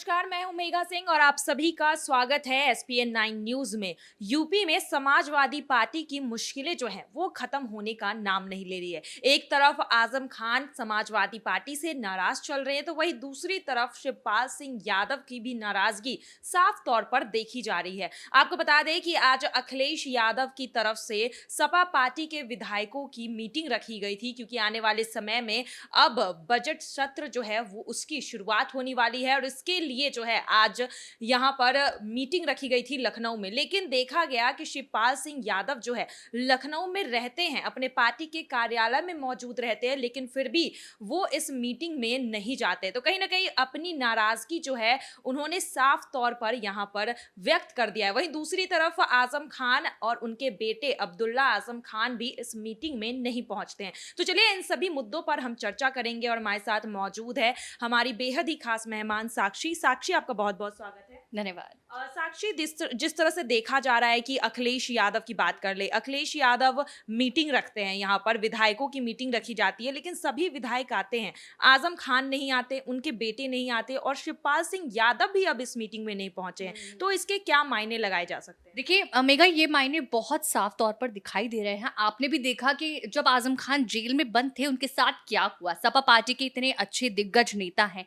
नमस्कार, मैं हूं मेघा सिंह और आप सभी का स्वागत है एसपीएन 9 न्यूज में। यूपी में समाजवादी पार्टी की मुश्किलें जो हैं वो खत्म होने का नाम नहीं ले रही है। एक तरफ आजम खान समाजवादी पार्टी से नाराज चल रहे हैं, तो वहीं दूसरी तरफ शिवपाल सिंह यादव की भी नाराजगी साफ तौर पर देखी जा रही है। आपको बता दें कि आज अखिलेश यादव की तरफ से सपा पार्टी के विधायकों की मीटिंग रखी गई थी, क्योंकि आने वाले समय में अब बजट सत्र जो है वो उसकी शुरुआत होने वाली है और इसके लिए जो है आज यहाँ पर मीटिंग रखी गई थी लखनऊ में। लेकिन देखा गया कि शिवपाल सिंह यादव जो है लखनऊ में रहते हैं, अपने पार्टी के कार्यालय में मौजूद रहते हैं, लेकिन फिर भी वो इस मीटिंग में नहीं जाते। तो कहीं ना कहीं अपनी नाराजगी जो है उन्होंने साफ तौर पर यहाँ पर व्यक्त कर दिया है। वहीं दूसरी तरफ आजम खान और उनके बेटे अब्दुल्ला आजम खान भी इस मीटिंग में नहीं पहुंचते हैं। तो चलिए इन सभी मुद्दों पर हम चर्चा करेंगे और हमारे साथ मौजूद है हमारी बेहद ही खास मेहमान साक्षी। साक्षी, आपका बहुत बहुत स्वागत है। धन्यवाद। साक्षी, जिस तरह से देखा जा रहा है कि अखिलेश यादव की बात कर ले, अखिलेश यादव मीटिंग रखते हैं, यहाँ पर विधायकों की मीटिंग रखी जाती है, लेकिन सभी विधायक आते हैं, आजम खान नहीं आते, उनके बेटे नहीं आते और शिवपाल सिंह यादव भी अब इस मीटिंग में नहीं पहुंचे हैं। तो इसके क्या मायने लगाए जा सकते हैं? देखिए मेघा, ये मायने बहुत साफ तौर पर दिखाई दे रहे हैं। आपने भी देखा कि जब आजम खान जेल में बंद थे उनके साथ क्या हुआ। सपा पार्टी के इतने अच्छे दिग्गज नेता हैं,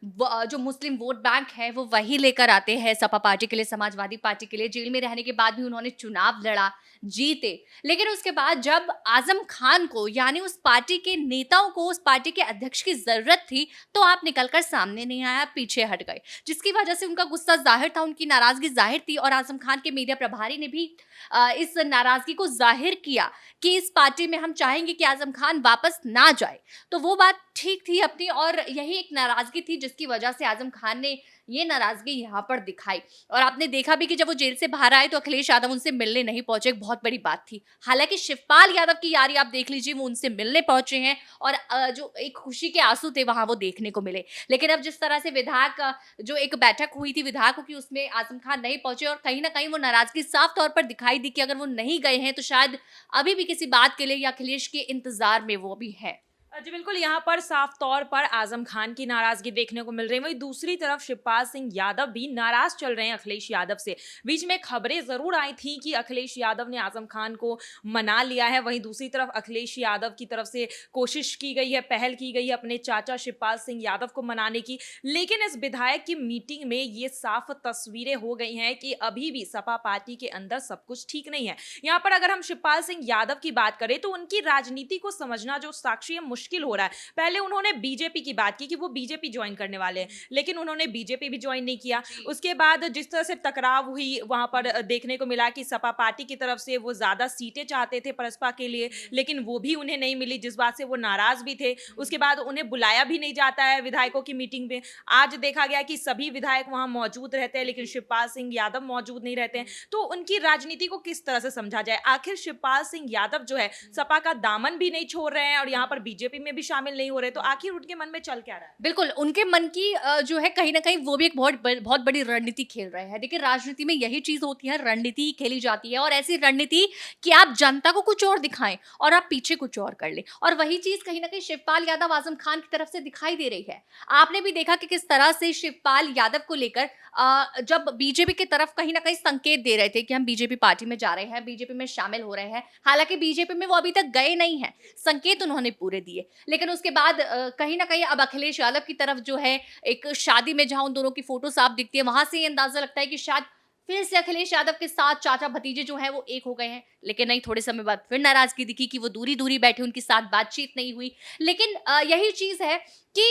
जो मुस्लिम वोट बैंक है वो वही लेकर आते हैं सपा पार्टी के लिए, समाजवादी पार्टी के लिए। जेल में रहने के बाद भी उन्होंने चुनाव लड़ा, जीते। लेकिन उसके बाद जब आजम खान को यानी उस पार्टी के नेताओं को, उस पार्टी के अध्यक्ष की जरूरत थी, तो आप निकलकर सामने नहीं आया, पीछे हट गए, जिसकी वजह से उनका गुस्सा जाहिर था, उनकी नाराजगी जाहिर थी। और आजम खान के मीडिया प्रभारी ने भी इस नाराजगी को जाहिर किया कि इस पार्टी में हम चाहेंगे कि आजम खान वापस ना जाए। तो वो बात ठीक थी अपनी, और यही एक नाराजगी थी जिसकी वजह से आजम खान ने ये नाराजगी यहाँ पर दिखाई। और आपने देखा भी कि जब वो जेल से बाहर आए तो अखिलेश यादव उनसे मिलने नहीं पहुंचे, एक बहुत बड़ी बात थी। हालांकि शिवपाल यादव की यारी आप देख लीजिए, वो उनसे मिलने पहुंचे हैं और जो एक खुशी के आंसू थे वहां वो देखने को मिले। लेकिन अब जिस तरह से विधायक जो एक बैठक हुई थी विधायकों की, उसमें आजम खान नहीं पहुंचे और कहीं ना कहीं वो नाराजगी साफ तौर पर दिखाई दी कि अगर वो नहीं गए हैं तो शायद अभी भी किसी बात के लिए या अखिलेश के इंतजार में वो भी है। जी बिल्कुल, यहाँ पर साफ तौर पर आजम खान की नाराजगी देखने को मिल रही है। वहीं दूसरी तरफ शिवपाल सिंह यादव भी नाराज चल रहे हैं अखिलेश यादव से। बीच में खबरें जरूर आई थी कि अखिलेश यादव ने आजम खान को मना लिया है। वहीं दूसरी तरफ अखिलेश यादव की तरफ से कोशिश की गई है, पहल की गई है अपने चाचा शिवपाल सिंह यादव को मनाने की। लेकिन इस विधायक की मीटिंग में ये साफ तस्वीरें हो गई हैं कि अभी भी सपा पार्टी के अंदर सब कुछ ठीक नहीं है। यहाँ पर अगर हम शिवपाल सिंह यादव की बात करें तो उनकी राजनीति को समझना जो साक्षी मुश्किल हो रहा है। पहले उन्होंने बीजेपी की बात की कि वो बीजेपी ज्वाइन करने वाले हैं, लेकिन उन्होंने बीजेपी भी ज्वाइन नहीं किया। उसके बाद जिस तरह से टकराव हुई वहां पर देखने को मिला कि सपा पार्टी की तरफ से वो ज्यादा सीटें चाहते थे परसपा के लिए, लेकिन वो भी उन्हें नहीं मिली, जिस बात से वो नाराज भी थे। उसके बाद उन्हें बुलाया भी नहीं जाता है विधायकों की मीटिंग में। आज देखा गया कि सभी विधायक वहां मौजूद रहते हैं, लेकिन शिवपाल सिंह यादव मौजूद नहीं रहते हैं। तो उनकी राजनीति को किस तरह से समझा जाए? आखिर शिवपाल सिंह यादव जो है सपा का दामन भी नहीं छोड़ रहे हैं और यहाँ पर बीजेपी में भी शामिल नहीं हो रहे, तो आखिर उनके मन में चल क्या रहा है? बिल्कुल, उनके मन की जो है कहीं न कहीं वो भी एक बहुत बड़ी रणनीति खेल रहे हैं। देखिए, राजनीति में यही चीज़ होती है, रणनीति ही खेली जाती है, और ऐसी रणनीति कि आप जनता को कुछ और दिखाएँ और आप पीछे कुछ और कर लें। और वही चीज़ कहीं न कहीं शिवपाल यादव आज़म खान की तरफ से दिखाई दे रही है। आपने भी देखा कि किस तरह से शिवपाल यादव को लेकर जब बीजेपी की तरफ कहीं न कहीं संकेत दे रहे थे कि हम बीजेपी पार्टी में जा रहे हैं, बीजेपी में शामिल हो रहे हैं। हालाँकि बीजेपी में वो अभी तक गए नहीं हैं, संकेत उन्होंने पूरे दिए। लेकिन उसके बाद कहीं न कहीं अब अखिलेश यादव की तरफ जो है, एक शादी में जहाँ उन दोनों की फोटो साफ दिखती है, वहां से ये अंदाजा लगता है कि शायद फिर से अखिलेश यादव के साथ चाचा भतीजे जो हैं वो एक हो गए हैं। लेकिन नहीं, थोड़े समय बाद फिर नाराजगी दिखी कि वो दूरी दूरी बैठे, उनके साथ बातचीत नहीं हुई। लेकिन यही चीज है कि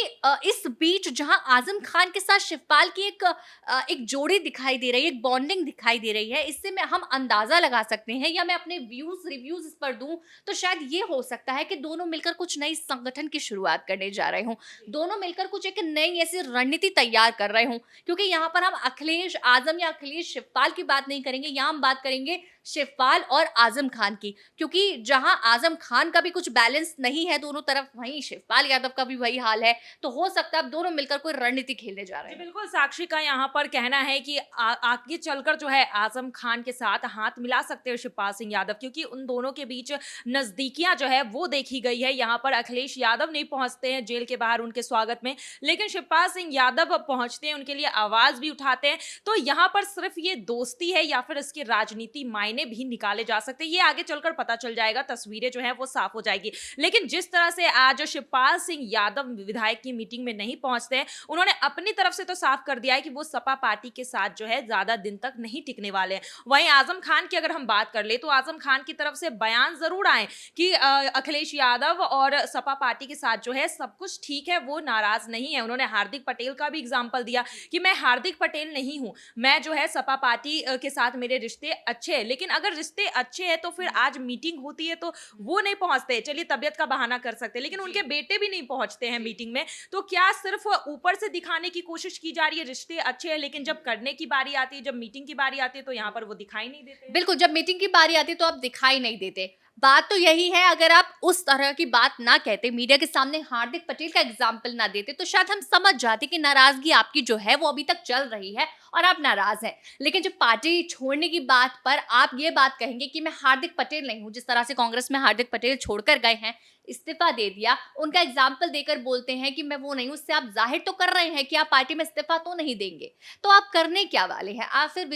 इस बीच जहां आजम खान के साथ शिवपाल की एक जोड़ी दिखाई दे रही है, एक बॉन्डिंग दिखाई दे रही है, इससे मैं हम अंदाजा लगा सकते हैं, या मैं अपने व्यूज रिव्यूज इस पर दूं तो शायद ये हो सकता है कि दोनों मिलकर कुछ नई संगठन की शुरुआत करने जा रहे हों, दोनों मिलकर कुछ एक नई ऐसी रणनीति तैयार कर रहे हों। क्योंकि यहाँ पर हम अखिलेश आजम या अखिलेश शिवपाल की बात नहीं करेंगे, यहाँ हम बात करेंगे शिवपाल और आजम खान की, क्योंकि जहां आजम खान का भी कुछ बैलेंस नहीं है दोनों तरफ, वहीं शिवपाल यादव का भी वही हाल है। तो हो सकता है अब दोनों मिलकर कोई रणनीति खेलने जा रहे जी हैं। बिल्कुल, साक्षी का यहाँ पर कहना है कि आगे चलकर जो है आजम खान के साथ हाथ मिला सकते हैं शिवपाल सिंह यादव, क्योंकि उन दोनों के बीच नजदीकियां जो है वो देखी गई है। यहाँ पर अखिलेश यादव नहीं पहुंचते हैं जेल के बाहर उनके स्वागत में, लेकिन शिवपाल सिंह यादव पहुंचते हैं, उनके लिए आवाज भी उठाते हैं। तो यहाँ पर सिर्फ ये दोस्ती है या फिर इसकी राजनीति मायने भी निकाले जा सकते हैं, ये आगे चलकर पता चल जाएगा, तस्वीरें जो है वो साफ हो जाएगी। लेकिन जिस तरह से आज शिवपाल सिंह यादव विधायक की मीटिंग में नहीं पहुंचते हैं, उन्होंने अपनी तरफ से तो साफ कर दिया है कि वो सपा पार्टी के साथ जो है ज्यादा दिन तक नहीं टिकने वाले हैं। वहीं आजम खान की अगर हम बात कर ले तो आजम खान की तरफ से बयान जरूर आए कि अखिलेश यादव और सपा पार्टी के साथ जो है सब कुछ ठीक है, वो नाराज नहीं है। उन्होंने हार्दिक पटेल का भी एग्जाम्पल दिया कि मैं हार्दिक पटेल नहीं हूं, मैं जो है सपा पार्टी के साथ मेरे रिश्ते अच्छे हैं। लेकिन अगर रिश्ते अच्छे हैं तो फिर आज मीटिंग होती है तो वो नहीं पहुंचते, चलिए तबियत का बहाना कर सकते हैं, लेकिन उनके बेटे भी नहीं पहुंचते हैं मीटिंग में। तो क्या सिर्फ ऊपर से दिखाने की कोशिश की जा रही है रिश्ते अच्छे हैं, लेकिन जब करने की बारी आती है, जब मीटिंग की बारी आती है तो यहाँ पर वो दिखाई नहीं देते? बिल्कुल, जब मीटिंग की बारी आती है तो आप दिखाई नहीं देते। बात तो यही है, अगर आप उस तरह की बात ना कहते, मीडिया के सामने हार्दिक पटेल का एग्जाम्पल ना देते, तो शायद हम समझ जाते कि नाराजगी आपकी जो है वो अभी तक चल रही है और आप नाराज हैं। लेकिन जब पार्टी छोड़ने की बात पर आप ये बात कहेंगे कि मैं हार्दिक पटेल नहीं हूं, जिस तरह से कांग्रेस में हार्दिक पटेल छोड़कर गए हैं, इस्तीफा दे दिया, उनका एग्जाम्पल देकर बोलते हैं कि मैं वो नहीं हूं, उससे आप जाहिर तो कर रहे हैं कि आप पार्टी में इस्तीफा तो नहीं देंगे। तो आप करने क्या वाले हैं? आप फिर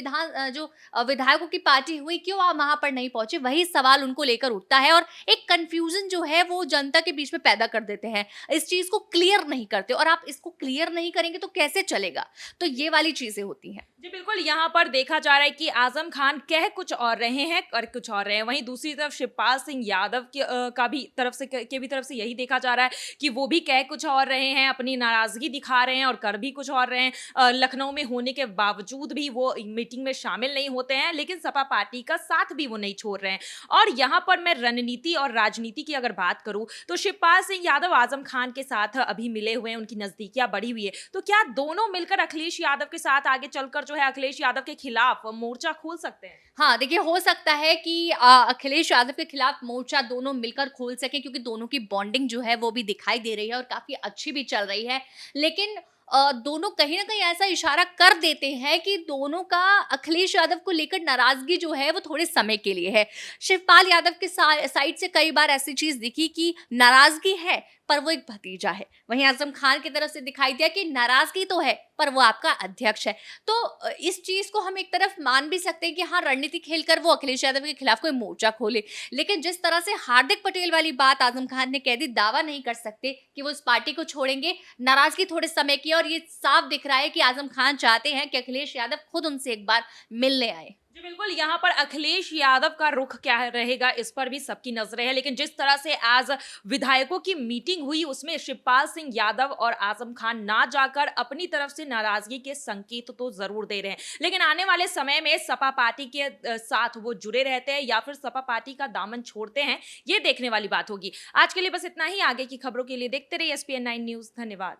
विधायकों की पार्टी हुई, क्यों आप वहां पर नहीं पहुंचे? वही सवाल उनको लेकर उठता है और एक कंफ्यूजन जो है वो जनता के बीच में पैदा कर देते हैं, इस चीज को क्लियर नहीं करते, और आप इसको क्लियर नहीं करेंगे तो कैसे चलेगा? तो ये वाली चीजें होती हैं। जी बिल्कुल, यहाँ पर देखा जा रहा है कि आजम खान कह कुछ और रहे हैं कर कुछ और रहे हैं। वहीं दूसरी तरफ शिवपाल सिंह यादव का भी तरफ से यही देखा जा रहा है कि वो भी कह कुछ और रहे हैं, अपनी नाराजगी दिखा रहे हैं और कर भी कुछ और रहे हैं। लखनऊ में होने के बावजूद भी वो मीटिंग में शामिल नहीं होते हैं, लेकिन सपा पार्टी का साथ भी वो नहीं छोड़ रहे हैं। और यहाँ पर मैं रणनीति और राजनीति की अगर बात करूं तो शिवपाल सिंह यादव आजम खान के साथ अभी मिले हुए हैं, उनकी नजदीकियां बढ़ी हुई है। तो क्या दोनों मिलकर अखिलेश यादव के साथ आगे चलकर जो है अखिलेश यादव के खिलाफ मोर्चा खोल सकते हैं? हाँ, देखिए, हो सकता है कि अखिलेश यादव के खिलाफ मोर्चा दोनों मिलकर खोल सकें, क्योंकि दोनों की बॉन्डिंग जो है वो भी दिखाई दे रही है और काफ़ी अच्छी भी चल रही है। लेकिन दोनों कहीं न कहीं ऐसा इशारा कर देते हैं कि दोनों का अखिलेश यादव को लेकर नाराज़गी जो है वो थोड़े समय के लिए है। शिवपाल यादव के साइड से कई बार ऐसी चीज़ दिखी कि नाराज़गी है, पर वो एक भतीजा है। वहीं आज़म खान की तरफ से दिखाई दिया कि नाराज़गी तो है, पर वो आपका अध्यक्ष है। तो इस चीज़ को हम एक तरफ मान भी सकते हैं कि हाँ, रणनीति खेलकर वो अखिलेश यादव के खिलाफ कोई मोर्चा खोले। लेकिन जिस तरह से हार्दिक पटेल वाली बात आज़म खान ने कह दी, दावा नहीं कर सकते कि वो इस पार्टी को छोड़ेंगे। नाराज़गी थोड़े समय की है और ये साफ दिख रहा है कि आज़म खान चाहते हैं कि अखिलेश यादव खुद उनसे एक बार मिलने आए। जी बिल्कुल, यहाँ पर अखिलेश यादव का रुख क्या रहेगा इस पर भी सबकी नजरें हैं। लेकिन जिस तरह से आज विधायकों की मीटिंग हुई उसमें शिवपाल सिंह यादव और आजम खान ना जाकर अपनी तरफ से नाराजगी के संकेत तो जरूर दे रहे हैं, लेकिन आने वाले समय में सपा पार्टी के साथ वो जुड़े रहते हैं या फिर सपा पार्टी का दामन छोड़ते हैं, ये देखने वाली बात होगी। आज के लिए बस इतना ही। आगे की खबरों के लिए देखते रहिए SPN9 न्यूज। धन्यवाद।